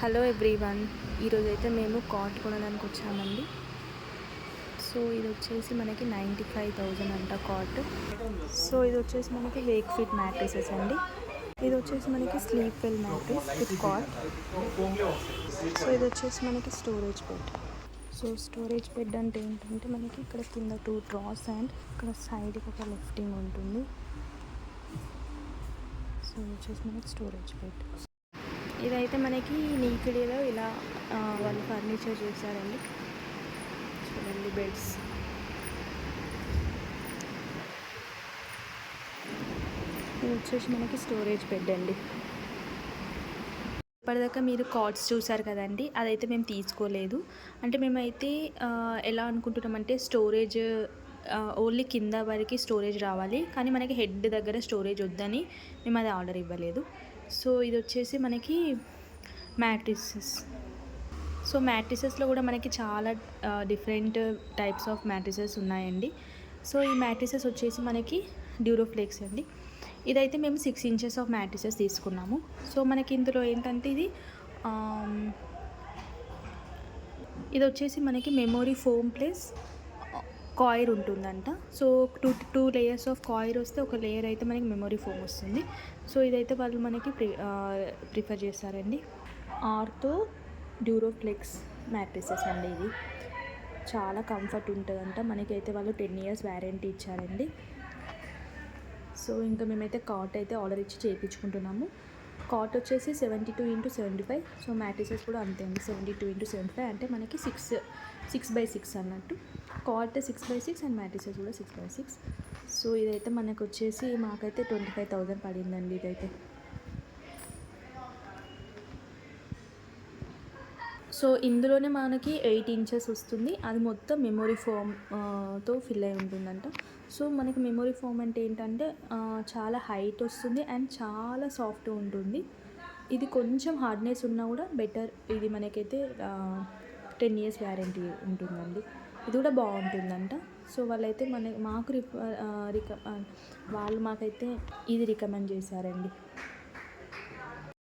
Hello everyone, ఈరోజైతే మేము cot కొనడానికి వచ్చామండి. సో ఇది వచ్చేసి మనకి 95,000 అంట కాట్. సో ఇది వచ్చేసి మనకి వేక్ ఫిట్ మ్యాట్రిసెస్ అండి. ఇది వచ్చేసి మనకి sleep well mattress with cot. So ఇది వచ్చేసి మనకి storage bed. So storage bed అంటే ఏంటంటే మనకి ఇక్కడ కింద 2 డ్రాస్ అండ్ ఇక్కడ సైడ్కి ఒక లిఫ్టింగ్ ఉంటుంది. సో ఇది వచ్చేసి మనకి స్టోరేజ్ బెడ్. ఇదైతే మనకి నీకిడీలో ఇలా వాళ్ళు ఫర్నిచర్ చేశారండి. చూడండి బెడ్స్. ఇది వచ్చేసి మనకి స్టోరేజ్ బెడ్ అండి. ఇప్పటిదాకా మీరు కాట్స్ చూసారు కదండి, అదైతే మేము తీసుకోలేదు. అంటే మేమైతే ఎలా అనుకుంటున్నామంటే స్టోరేజ్ ఓన్లీ కింద వరకు స్టోరేజ్ రావాలి, కానీ మనకి హెడ్ దగ్గర స్టోరేజ్ వద్దని మేము అది ఆర్డర్ ఇవ్వలేదు. సో ఇది వచ్చేసి మనకి మ్యాట్రిసెస్. సో మ్యాట్రిసెస్లో కూడా మనకి చాలా డిఫరెంట్ టైప్స్ ఆఫ్ మ్యాట్రిసెస్ ఉన్నాయండి. సో ఈ మ్యాట్రిసెస్ వచ్చేసి మనకి డ్యూరోఫ్లెక్స్ అండి. ఇదైతే మేము 6 ఇంచెస్ ఆఫ్ మ్యాట్రిసెస్ తీసుకున్నాము. సో మనకి ఇందులో ఏంటంటే ఇది వచ్చేసి మనకి మెమొరీ ఫోమ్ ప్లస్ కాయిర్ ఉంటుందంట. So two layers of coir వస్తే ఒక లేయర్ అయితే మనకి మెమొరీ ఫోమ్ వస్తుంది. సో ఇదైతే వాళ్ళు మనకి ప్రిఫర్ చేస్తారండి. ఆర్థో డ్యూరోఫ్లెక్స్ మ్యాట్రిసెస్ అండి. ఇది చాలా కంఫర్ట్ ఉంటుందంట. మనకైతే వాళ్ళు 10 years వారంటీ ఇచ్చారండి. సో ఇంకా మేమైతే కాట్ అయితే ఆర్డర్ ఇచ్చి చేయించుకుంటున్నాము. కాట్ వచ్చేసి 72x75. సో మ్యాట్రిసెస్ కూడా అంతే అండి, 72x75. అంటే మనకి 6x6 అన్నట్టు. కాట్ 6x6 అండ్ మ్యాట్రిసెస్ కూడా 6x6. సో ఇదైతే మనకు వచ్చేసి మాకైతే 25,000 పడిందండి. ఇదైతే సో ఇందులోనే మనకి 8 inches వస్తుంది. అది మొత్తం మెమొరీ ఫోమ్ తో ఫిల్ అయి ఉంటుందంట. సో మనకి మెమొరీ ఫోమ్ అంటే ఏంటంటే చాలా హైట్ వస్తుంది అండ్ చాలా సాఫ్ట్ ఉంటుంది. ఇది కొంచెం హార్డ్నెస్ ఉన్నా కూడా బెటర్. ఇది మనకైతే 10 years వారంటీ ఉంటుందండి. ఇది కూడా బాగుంటుందంట. సో వాళ్ళైతే మాకు వాళ్ళు మాకైతే ఇది రికమెండ్ చేశారండి.